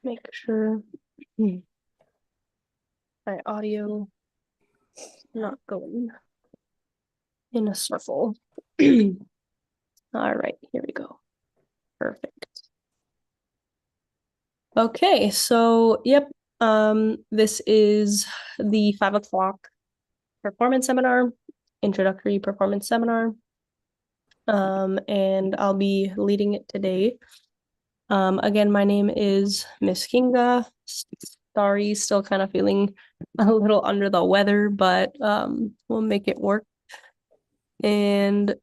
make sure my audio not going in a circle. All right, here we go. Perfect. Okay, so yep, this is the 5 o'clock performance seminar, introductory performance seminar. And I'll be leading it today. Again, my name is Miss Kinga. Sorry, still kind of feeling a little under the weather, but we'll make it work. And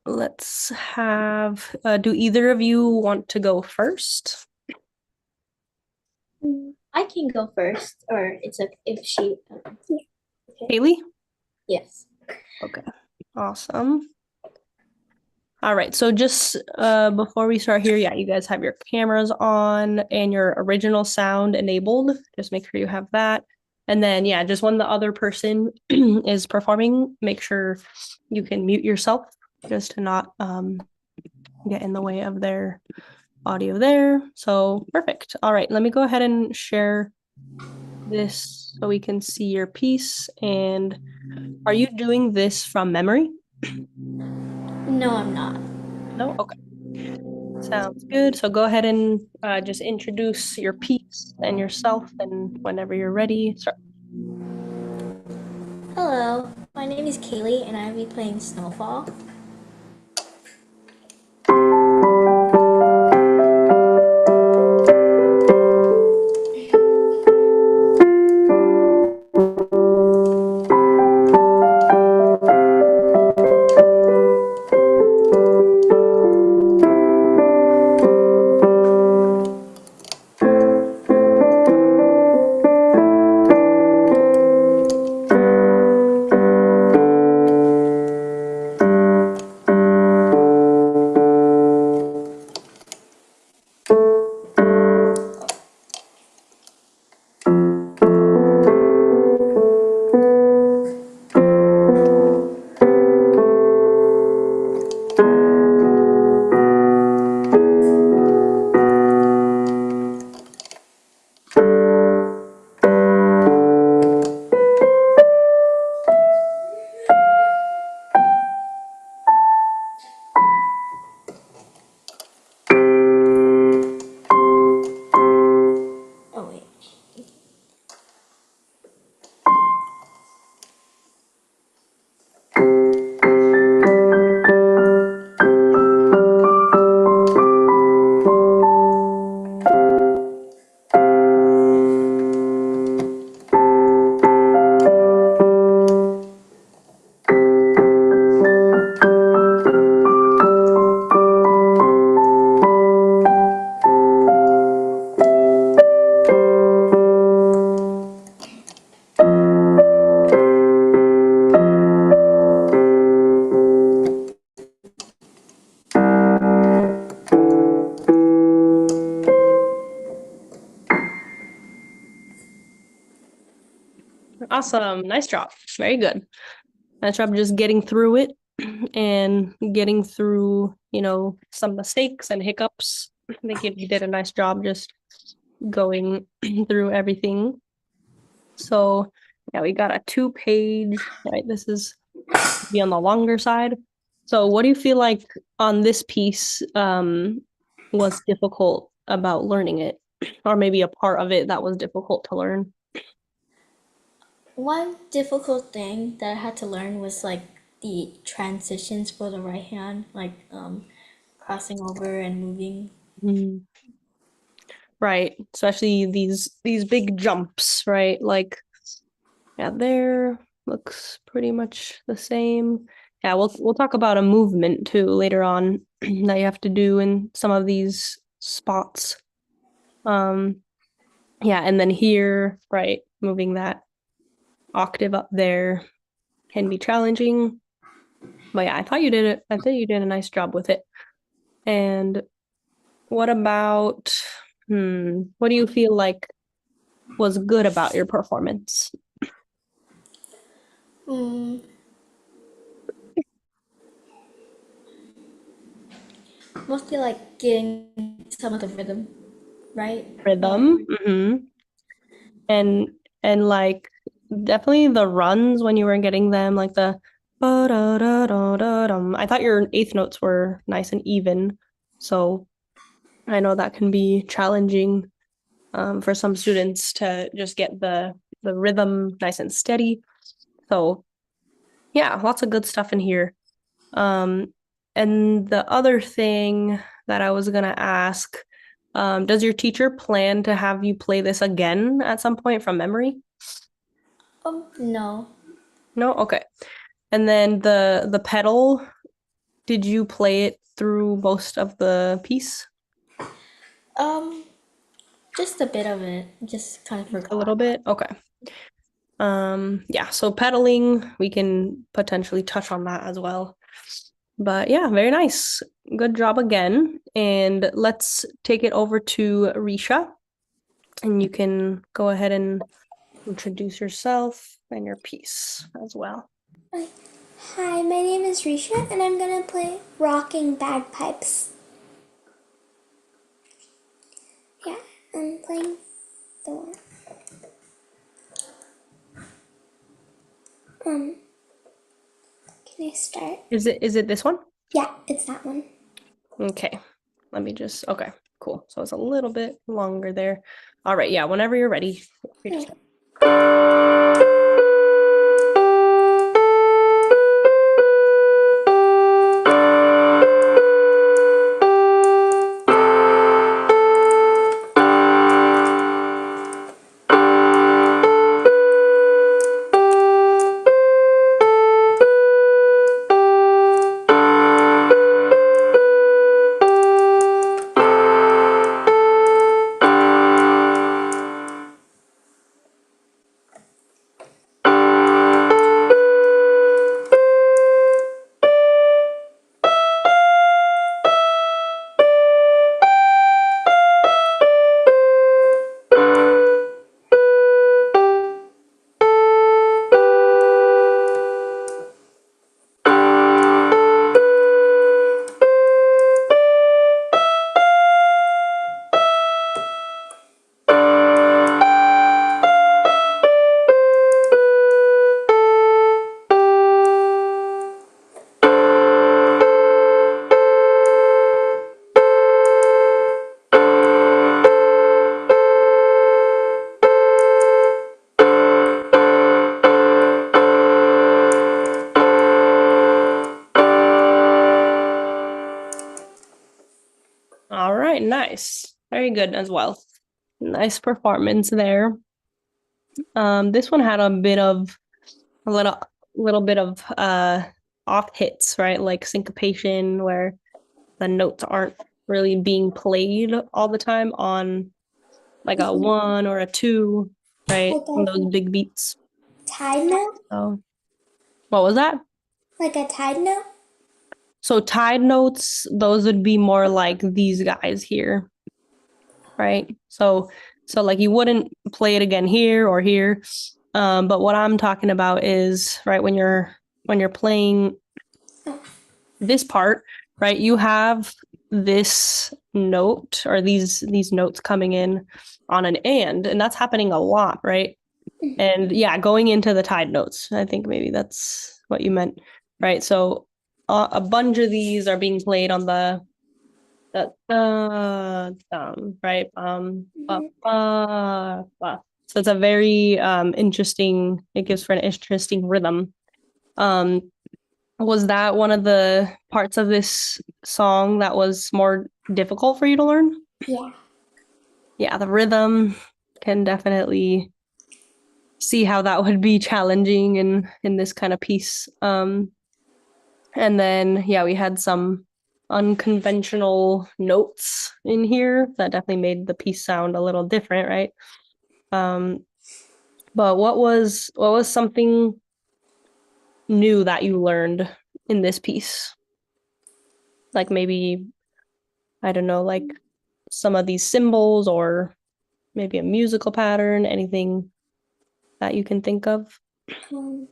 let's have, do either of you want to go first? I can go first, or it's like if she. Okay. Haley? Yes. Okay, awesome. All right, so just before we start here, yeah, you guys have your cameras on and your original sound enabled. Just make sure you have that. And then, yeah, just when the other person is performing, make sure you can mute yourself just to not get in the way of their audio there. So perfect. All right, let me go ahead and share this so we can see your piece. And are you doing this from memory? No, I'm not. No? Okay. Sounds good. So go ahead and just introduce your piece and yourself, and whenever you're ready, start. Hello, my name is Kaylee, and I'll be playing Snowfall. Oh wait. Awesome. Nice job. Very good. Nice job just getting through it and getting through, some mistakes and hiccups. I think you did a nice job just going through everything. So, yeah, we got a 2 page, right? This is be on the longer side. So what do you feel like on this piece was difficult about learning it? Or maybe a part of it that was difficult to learn? One difficult thing that I had to learn was like the transitions for the right hand, like crossing over and moving. Mm. Right. Especially these big jumps, right? Like, yeah, there looks pretty much the same. Yeah, we'll talk about a movement too later on that you have to do in some of these spots. Um, yeah, and then here, right, moving that octave up there can be challenging. But yeah, I thought you did it. I think you did a nice job with it. And what about, what do you feel like was good about your performance? Mm, Mostly like getting some of the rhythm. right? Yeah. rhythm. And like definitely the runs when you were getting them, like the ba-da-da-da-da-dum. I thought your eighth notes were nice and even. So I know that can be challenging for some students to just get the rhythm nice and steady. So yeah, lots of good stuff in here. Um, and the other thing that I was gonna ask, does your teacher plan to have you play this again at some point from memory? No. No? Okay. And then the pedal, did you play it through most of the piece? Um, just a bit of it. Just kind of Just a little forgot. bit? Okay. Yeah, so pedaling, we can potentially touch on that as well. But yeah, very nice. Good job again. And let's take it over to Risha, and you can go ahead and introduce yourself and your piece as well. Hi, Hi, my name is Risha, and I'm gonna play Rocking Bagpipes. Yeah, I'm playing the one. Um, can I start? Is it this one? Yeah, it's that one. Okay. Let me just okay, cool. So it's a little bit longer there. All right, yeah, whenever you're ready, feel free to Okay. start. All right, nice. Very good as well. Nice performance there. This one had a little bit of off hits, right? Like syncopation where the notes aren't really being played all the time on like a one or a two, right? Like On a those big beats. tide note? So what was that? Like a tide note? So tied notes, those would be more like these guys here, right? So like you wouldn't play it again here or here. But what I'm talking about is right when you're playing this part, right? You have this note or these notes coming in on an and that's happening a lot, right? And yeah, going into the tied notes. I think maybe that's what you meant, right? So a bunch of these are being played on the right? So it's a very interesting, it gives for an interesting rhythm. Um, was that one of the parts of this song that was more difficult for you to learn? Yeah. Yeah, the rhythm can definitely see how that would be challenging in this kind of piece. And then yeah, we had some unconventional notes in here that definitely made the piece sound a little different, right? Um, but what was something new that you learned in this piece? Like maybe, I don't know, like some of these symbols or maybe a musical pattern, anything that you can think of? Um,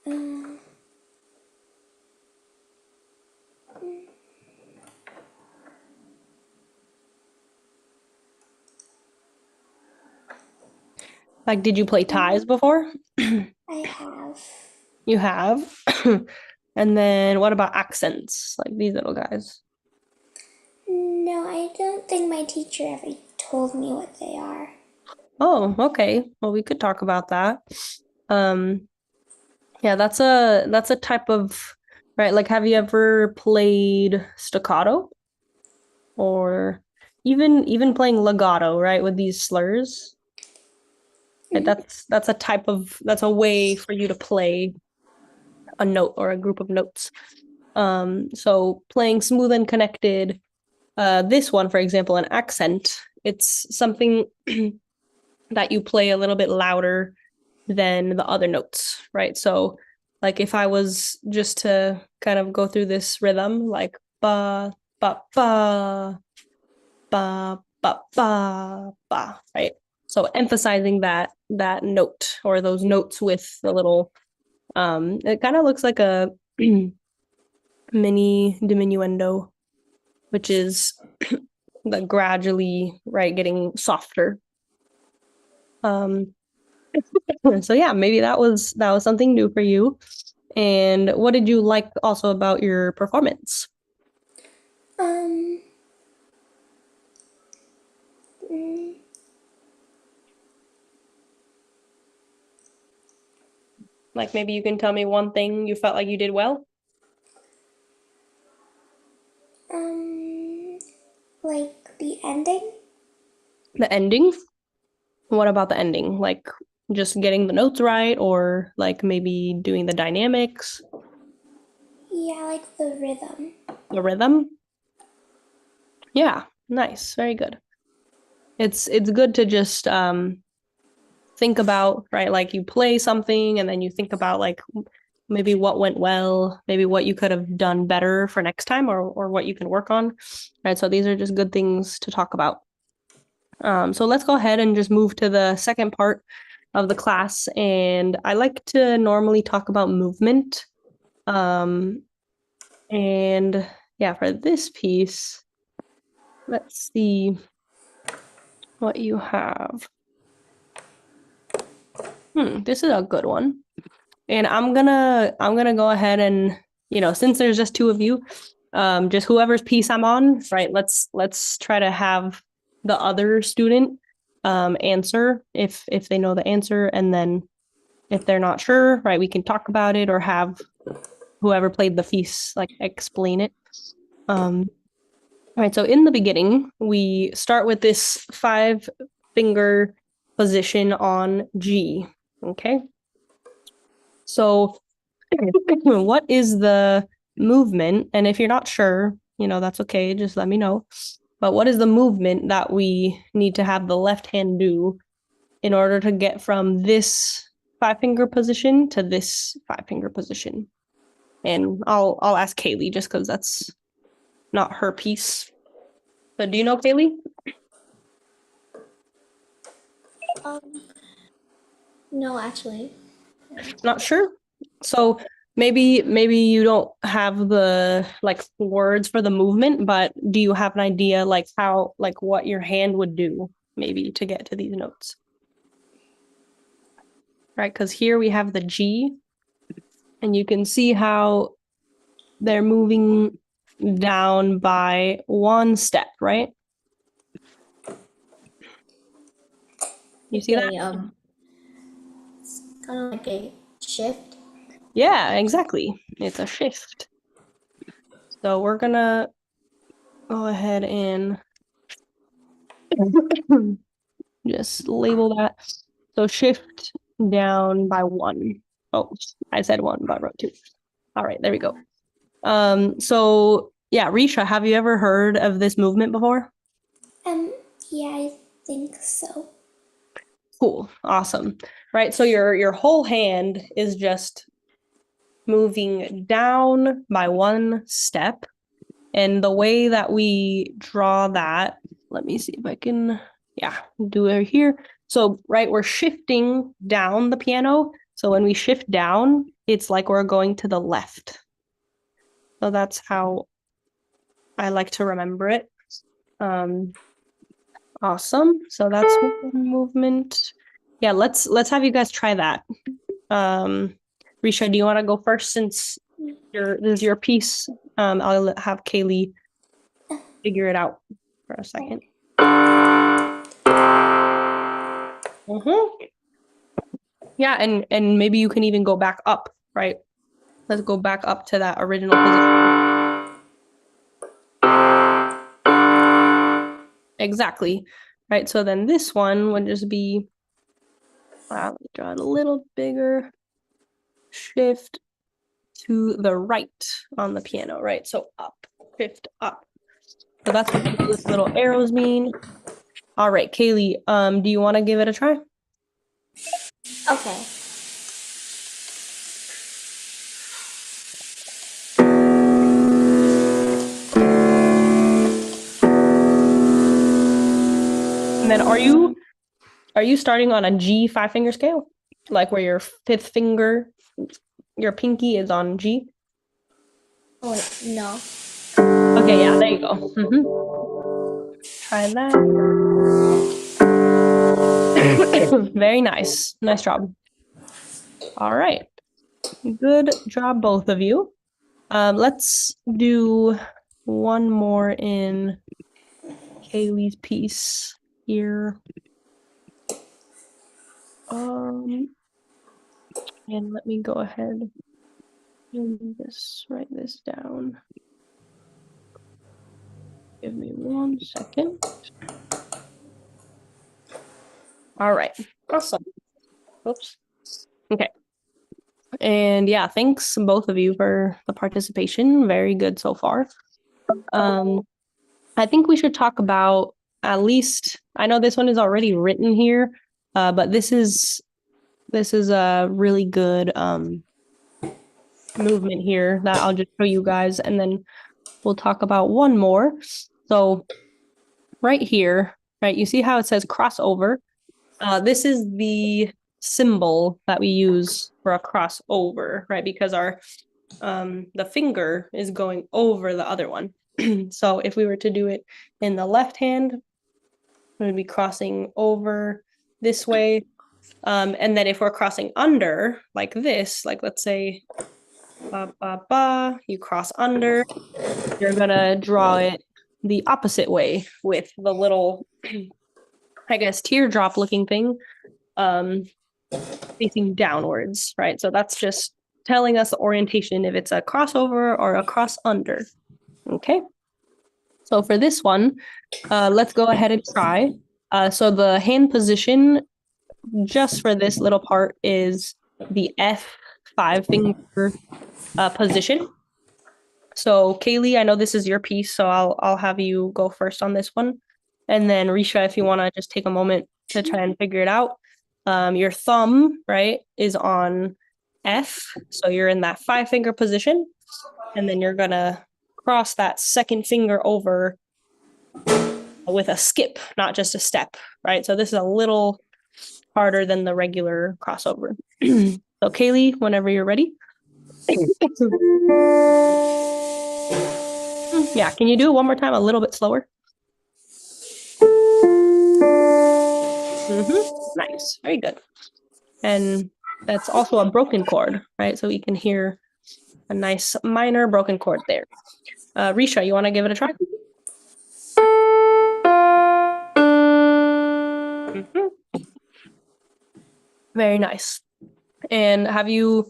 uh, Like, did you play ties before? I have. You have. And then what about accents? Like these little guys. No, I don't think my teacher ever told me what they are. Oh, okay. Well, we could talk about that. Um, yeah, that's a type of right. Like, have you ever played staccato or even playing legato, right, with these slurs? Right, that's a type of that's a way for you to play a note or a group of notes. So playing smooth and connected. This one, for example, an accent. It's something that you play a little bit louder than the other notes, right? So, like if I was just to kind of go through this rhythm, like ba ba ba ba ba ba ba, right? So emphasizing that note or those notes with the little it kind of looks like a mini diminuendo, which is like gradually right getting softer. Um so yeah, maybe that was something new for you. And what did you like also about your performance? Um, mm, Like maybe you can tell me one thing you felt like you did well? um, like the ending? The ending? What about the ending? Like just getting the notes right or like maybe doing the dynamics, Yeah, like the rhythm. the rhythm? Yeah, nice. Very good. It's good to just think about, right? Like you play something and then you think about like maybe what went well, maybe what you could have done better for next time or what you can work on. Right. So these are just good things to talk about. So let's go ahead and just move to the second part of the class. And I like to normally talk about movement. Um, and yeah, for this piece, let's see what you have. This is a good one. And I'm gonna go ahead and since there's just two of you, just whoever's piece I'm on, right? Let's try to have the other student answer if they know the answer, and then if they're not sure, right, we can talk about it or have whoever played the piece like explain it. All right, so in the beginning, we start with this 5 finger position on G. Okay. So what is the movement? And if you're not sure, that's okay. Just let me know. But what is the movement that we need to have the left hand do in order to get from this 5 finger position to this 5 finger position? And I'll ask Kaylee just because that's not her piece. But do you know Kaylee? Um, no, actually. Not sure. So maybe you don't have the like words for the movement, but do you have an idea like how like what your hand would do maybe to get to these notes? Right? Because here we have the G, and you can see how they're moving down by 1 step, right? You see that? Okay, it's kind of like a shift. Yeah, exactly. It's a shift. So we're gonna go ahead and just label that. So shift down by 1. Oh, I said 1, but I wrote 2. All right, there we go. So yeah, Risha, have you ever heard of this movement before? Yeah, I think so. Cool, awesome. Right, so your whole hand is just moving down by 1 step. And the way that we draw that, let me see if I can, yeah, do it here. So, right, we're shifting down the piano. So when we shift down, it's like we're going to the left. So that's how I like to remember it. Awesome. So that's one movement. yeah, let's have you guys try that. Risha, do you want to go first since this is your piece? I'll have Kaylee figure it out for a second. Yeah, and maybe you can even go back up, right? Let's go back up to that original position. Exactly. Right, so then this one would just be, let me draw it a little bigger. Shift to the right on the piano, right? So up, shift up. So that's what those little arrows mean. All right, Kaylee, do you want to give it a try? Okay. And then are you starting on a G 5-finger scale? Like where your fifth finger, your pinky is on G? Oh, wait, no. Okay, yeah, there you go. Try that. Very nice. Nice job. All right. Good job, both of you. Let's do one more in Kaylee's piece here. And let me go ahead and write this down. Give me 1 second. All right, awesome. Oops. Okay. And yeah, thanks both of you for the participation. Very good so far. I think we should talk about at least, I know this one is already written here, but this is a really good movement here that I'll just show you guys, and then we'll talk about one more. So right here, right, you see how it says crossover? This is the symbol that we use for a crossover, right? Because our the finger is going over the other one. So if we were to do it in the left hand, it would be crossing over this way. And then if we're crossing under like this, like let's say you cross under, you're gonna draw it the opposite way with the little, I guess, teardrop looking thing facing downwards, right? So that's just telling us the orientation if it's a crossover or a cross under. Okay. So for this one, let's go ahead and try. So the hand position just for this little part is the F5 finger position. So Kaylee, I know this is your piece, so I'll have you go first on this one. And then Risha, if you want to just take a moment to try and figure it out. Your thumb, right, is on F. So you're in that 5-finger position. And then you're gonna cross that second finger over with a skip, not just a step, right? So this is a little harder than the regular crossover. So Kaylee, whenever you're ready. Yeah, can you do it one more time a little bit slower? Nice, very good. And that's also a broken chord, right? So we can hear a nice minor broken chord there. Risha, you want to give it a try? Very nice. And have you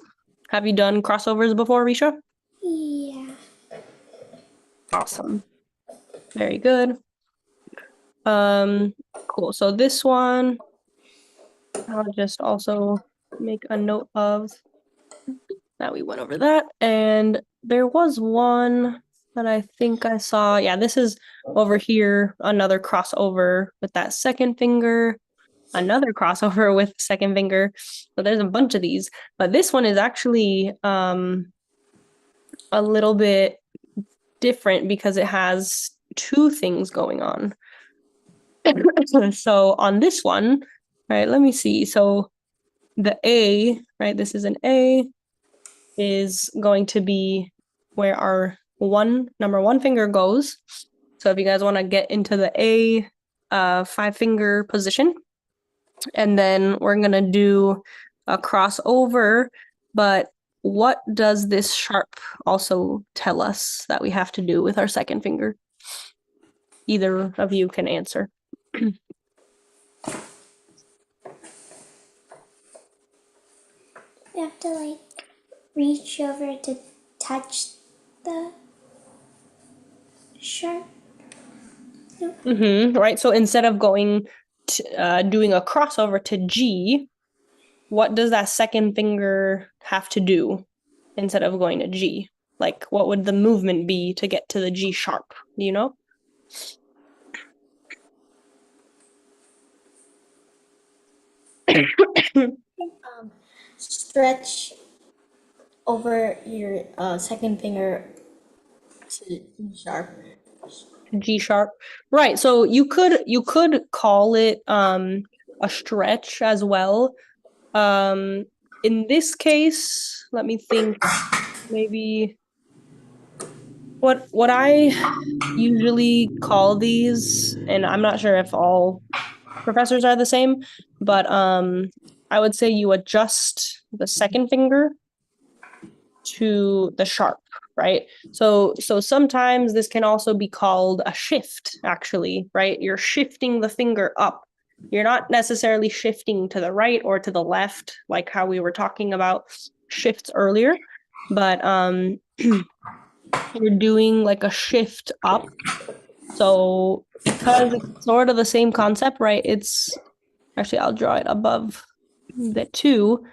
done crossovers before, Risha? Yeah. Awesome. Very good. Cool. So this one, I'll just also make a note of that we went over that. And there was one that I think I saw. Yeah, this is over here, another crossover with that second finger, another crossover with second finger. So there's a bunch of these, but this one is actually a little bit different because it has two things going on. So on this one, right, let me see. So the A, right, this is an A, is going to be where our number one finger goes. So if you guys want to get into the A 5-finger position, And then we're gonna do a crossover, but what does this sharp also tell us that we have to do with our second finger? Either of you can answer. You have to like reach over to touch the sharp. Right. So instead of going to, doing a crossover to G, what does that second finger have to do instead of going to G? Like, what would the movement be to get to the G sharp? Do you know? Stretch over your second finger to E sharp. G sharp. Right. So you could call it a stretch as well. In this case, let me think. Maybe what I usually call these, and I'm not sure if all professors are the same, but I would say you adjust the second finger to the sharp, right? So sometimes this can also be called a shift, actually, right? You're shifting the finger up. You're not necessarily shifting to the right or to the left, like how we were talking about shifts earlier, but you're doing like a shift up. So because it's sort of the same concept, right? It's actually, I'll draw it above the two,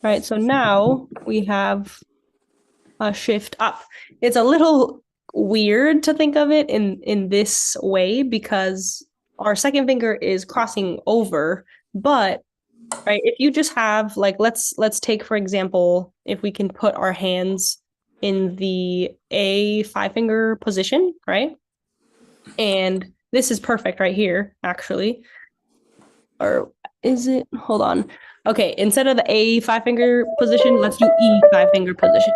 right? So now we have a shift up. It's a little weird to think of it in this way because our second finger is crossing over, but right, if you just have like let's take for example, if we can put our hands in the A five finger position, right? And this is perfect right here, actually. Or is it? Hold on. Okay, instead of the A five finger position, let's do E five finger position.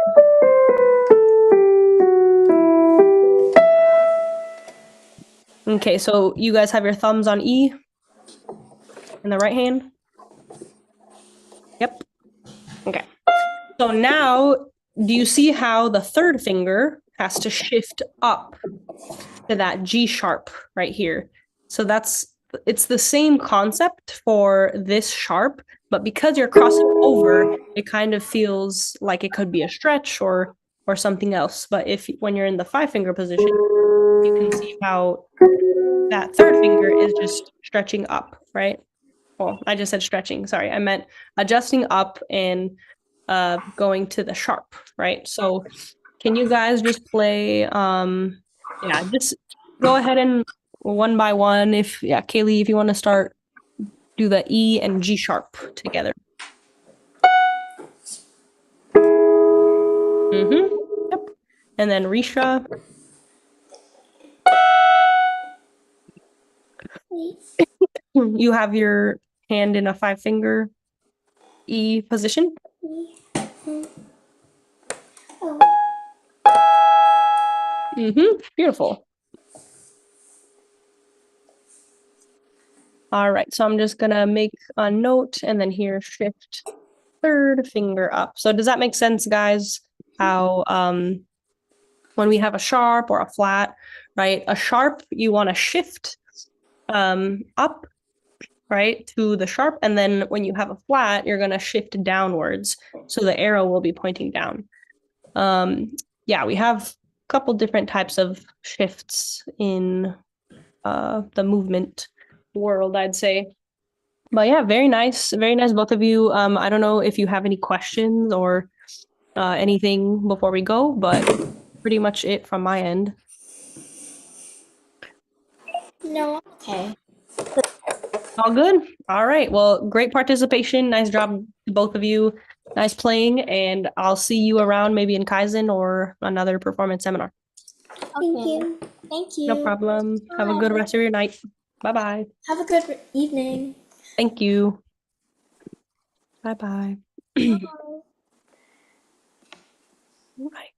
Okay, so you guys have your thumbs on E in the right hand? Yep. Okay. So now, do you see how the third finger has to shift up to that G sharp right here? So it's the same concept for this sharp, but because you're crossing over, it kind of feels like it could be a stretch or something else. But when you're in the five finger position, you can see how that third finger is just stretching up, right? Well, I just said stretching. Sorry, I meant adjusting up and going to the sharp, right? So can you guys just play yeah, just go ahead and one by one Kaylee, if you want to start, do the E and G sharp together. Yep. And then Risha. You have your hand in a five finger E position. Beautiful. All right, so I'm just gonna make a note and then here shift third finger up. So does that make sense, guys? How when we have a sharp or a flat, right? A sharp, you want to shift up, right, to the sharp, and then when you have a flat, you're gonna shift downwards, so the arrow will be pointing down. Yeah, we have a couple different types of shifts in the movement world, I'd say. But yeah, very nice, both of you. I don't know if you have any questions or anything before we go, but pretty much it from my end. No, okay. All good. All right. Well, great participation. Nice job, both of you. Nice playing, and I'll see you around maybe in Kaizen or another performance seminar. Thank you. Thank you. No problem. Have a good rest of your night. Bye-bye. Have a good evening. Thank you. Bye-bye. Bye. Right.